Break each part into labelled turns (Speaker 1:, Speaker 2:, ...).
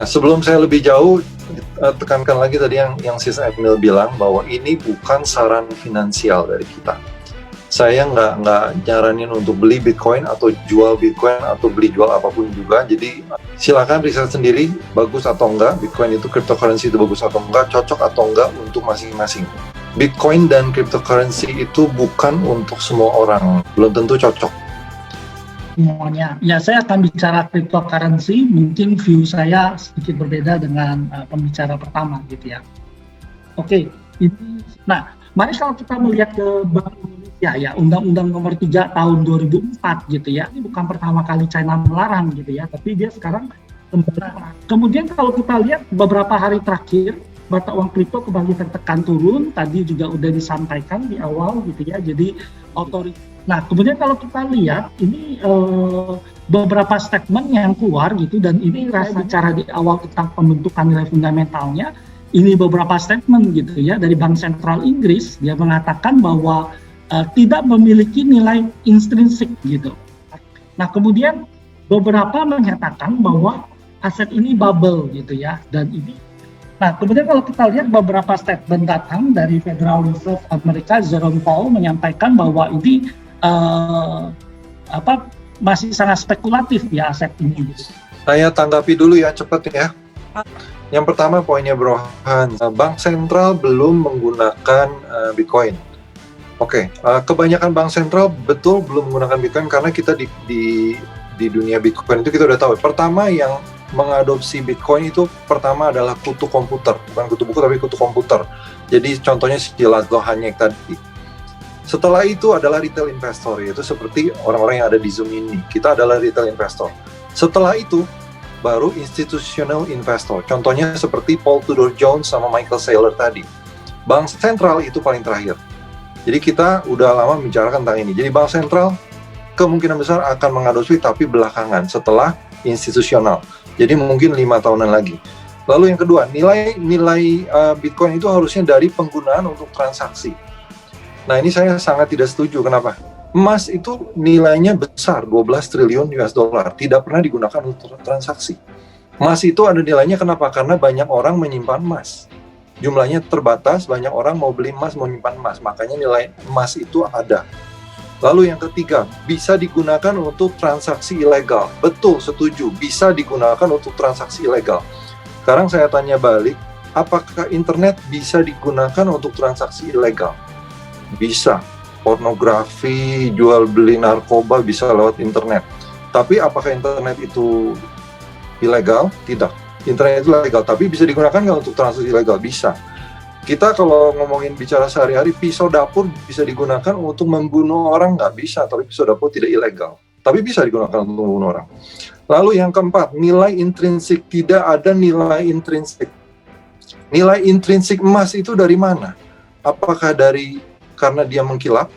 Speaker 1: Sebelum saya lebih jauh, tekankan lagi tadi yang Sis Emil bilang bahwa ini bukan saran finansial dari kita. Saya nggak nyaranin untuk beli Bitcoin atau jual Bitcoin atau beli jual apapun juga. Jadi silakan riset sendiri bagus atau enggak, Bitcoin itu cryptocurrency itu bagus atau enggak, cocok atau enggak untuk masing-masing. Bitcoin dan cryptocurrency itu bukan untuk semua orang, belum tentu cocok.
Speaker 2: Semuanya. Ya, saya akan bicara cryptocurrency, mungkin view saya sedikit berbeda dengan pembicara pertama gitu ya. Oke, ini, nah, mari kalau kita melihat ke Bank Indonesia ya, Undang-Undang Nomor 3 Tahun 2004 gitu ya, ini bukan pertama kali China melarang gitu ya, tapi dia sekarang melarang. Kemudian kalau kita lihat beberapa hari terakhir, mata uang kripto kembali tertekan turun, tadi juga udah disampaikan di awal gitu ya, jadi otoritas. Nah, kemudian kalau kita lihat ini beberapa statement yang keluar gitu, dan ini saya bicara di awal tentang pembentukan nilai fundamentalnya, ini beberapa statement gitu ya dari Bank Sentral Inggris, dia mengatakan bahwa tidak memiliki nilai intrinsik gitu. Nah, kemudian beberapa menyatakan bahwa aset ini bubble gitu ya, dan ini. Nah, kemudian kalau kita lihat beberapa statement datang dari Federal Reserve Amerika, Jerome Powell menyampaikan bahwa ini masih sangat spekulatif ya aset ini. Gitu.
Speaker 1: Saya tanggapi dulu ya, cepet ya. Yang pertama poinnya Bro Hans, Bank Sentral belum menggunakan Bitcoin. Oke, kebanyakan bank sentral betul belum menggunakan Bitcoin karena kita di dunia Bitcoin itu kita udah tahu. Pertama yang mengadopsi Bitcoin itu pertama adalah kutu komputer, bukan kutu buku tapi kutu komputer. Jadi contohnya si Laszlo Hanek tadi. Setelah itu adalah retail investor, yaitu seperti orang-orang yang ada di Zoom ini. Kita adalah retail investor. Setelah itu baru institutional investor. Contohnya seperti Paul Tudor Jones sama Michael Saylor tadi. Bank sentral itu paling terakhir. Jadi kita udah lama membicarakan tentang ini. Jadi bank sentral kemungkinan besar akan mengadopsi tapi belakangan setelah institusional. Jadi mungkin 5 tahunan lagi. Lalu yang kedua, nilai Bitcoin itu harusnya dari penggunaan untuk transaksi. Nah ini saya sangat tidak setuju. Kenapa? Emas itu nilainya besar, 12 triliun US dollar, tidak pernah digunakan untuk transaksi. Emas itu ada nilainya kenapa? Karena banyak orang menyimpan emas. Jumlahnya terbatas, banyak orang mau beli emas, mau menyimpan emas, makanya nilai emas itu ada. Lalu yang ketiga, bisa digunakan untuk transaksi ilegal. Betul, setuju, bisa digunakan untuk transaksi ilegal. Sekarang saya tanya balik, apakah internet bisa digunakan untuk transaksi ilegal? Bisa. Pornografi, jual beli narkoba bisa lewat internet. Tapi apakah internet itu ilegal? Tidak. Internet itu legal, tapi bisa digunakan nggak untuk transaksi ilegal? Bisa. Kita kalau ngomongin bicara sehari-hari, pisau dapur bisa digunakan untuk membunuh orang? Nggak bisa, tapi pisau dapur tidak ilegal. Tapi bisa digunakan untuk membunuh orang. Lalu yang keempat, nilai intrinsik. Tidak ada nilai intrinsik. Nilai intrinsik emas itu dari mana? Apakah karena dia mengkilap,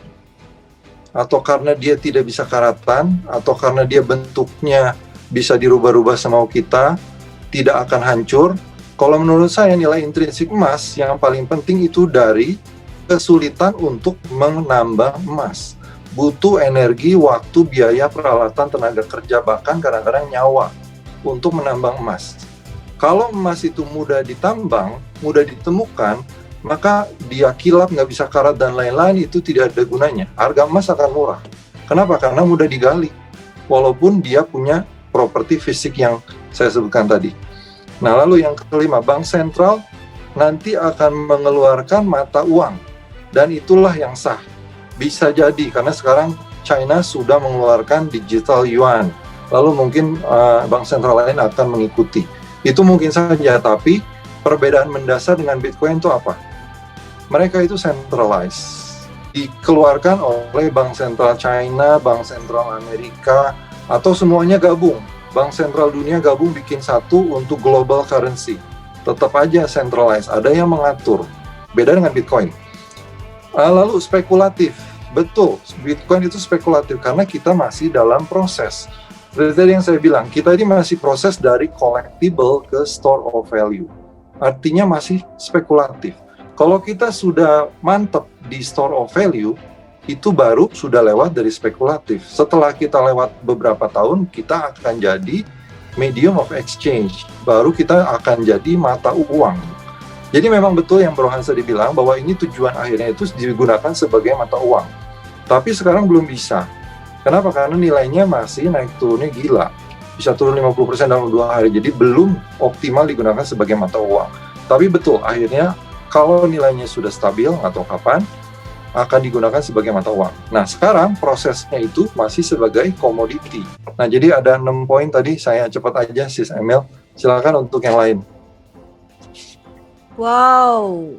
Speaker 1: atau karena dia tidak bisa karatan, atau karena dia bentuknya bisa dirubah-rubah semau kita, tidak akan hancur. Kalau menurut saya nilai intrinsik emas yang paling penting itu dari kesulitan untuk menambang emas. Butuh energi, waktu, biaya, peralatan, tenaga kerja, bahkan kadang-kadang nyawa untuk menambang emas. Kalau emas itu mudah ditambang, mudah ditemukan, maka dia kilap, nggak bisa karat, dan lain-lain, itu tidak ada gunanya. Harga emas akan murah. Kenapa? Karena mudah digali. Walaupun dia punya properti fisik yang saya sebutkan tadi. Nah, lalu yang kelima, bank sentral nanti akan mengeluarkan mata uang. Dan itulah yang sah. Bisa jadi, karena sekarang China sudah mengeluarkan digital yuan. Lalu mungkin bank sentral lain akan mengikuti. Itu mungkin saja, tapi perbedaan mendasar dengan Bitcoin itu apa? Mereka itu centralized, dikeluarkan oleh Bank Sentral China, Bank Sentral Amerika, atau semuanya gabung. Bank Sentral dunia gabung bikin satu untuk global currency. Tetap aja centralized, ada yang mengatur. Beda dengan Bitcoin. Lalu spekulatif, betul, Bitcoin itu spekulatif karena kita masih dalam proses. Seperti tadi yang saya bilang, kita ini masih proses dari collectible ke store of value. Artinya masih spekulatif. Kalau kita sudah mantap di store of value, itu baru sudah lewat dari spekulatif. Setelah kita lewat beberapa tahun, kita akan jadi medium of exchange, baru kita akan jadi mata uang. Jadi memang betul yang Bro Hansa dibilang bahwa ini tujuan akhirnya itu digunakan sebagai mata uang. Tapi sekarang belum bisa. Kenapa? Karena nilainya masih naik turunnya gila. Bisa turun 50% dalam 2 hari. Jadi belum optimal digunakan sebagai mata uang. Tapi betul, akhirnya kalau nilainya sudah stabil, nggak tahu kapan, akan digunakan sebagai mata uang. Nah, sekarang prosesnya itu masih sebagai komoditi. Nah, jadi ada 6 poin tadi, saya cepat aja, Sis Emil. Silakan untuk yang lain.
Speaker 3: Wow,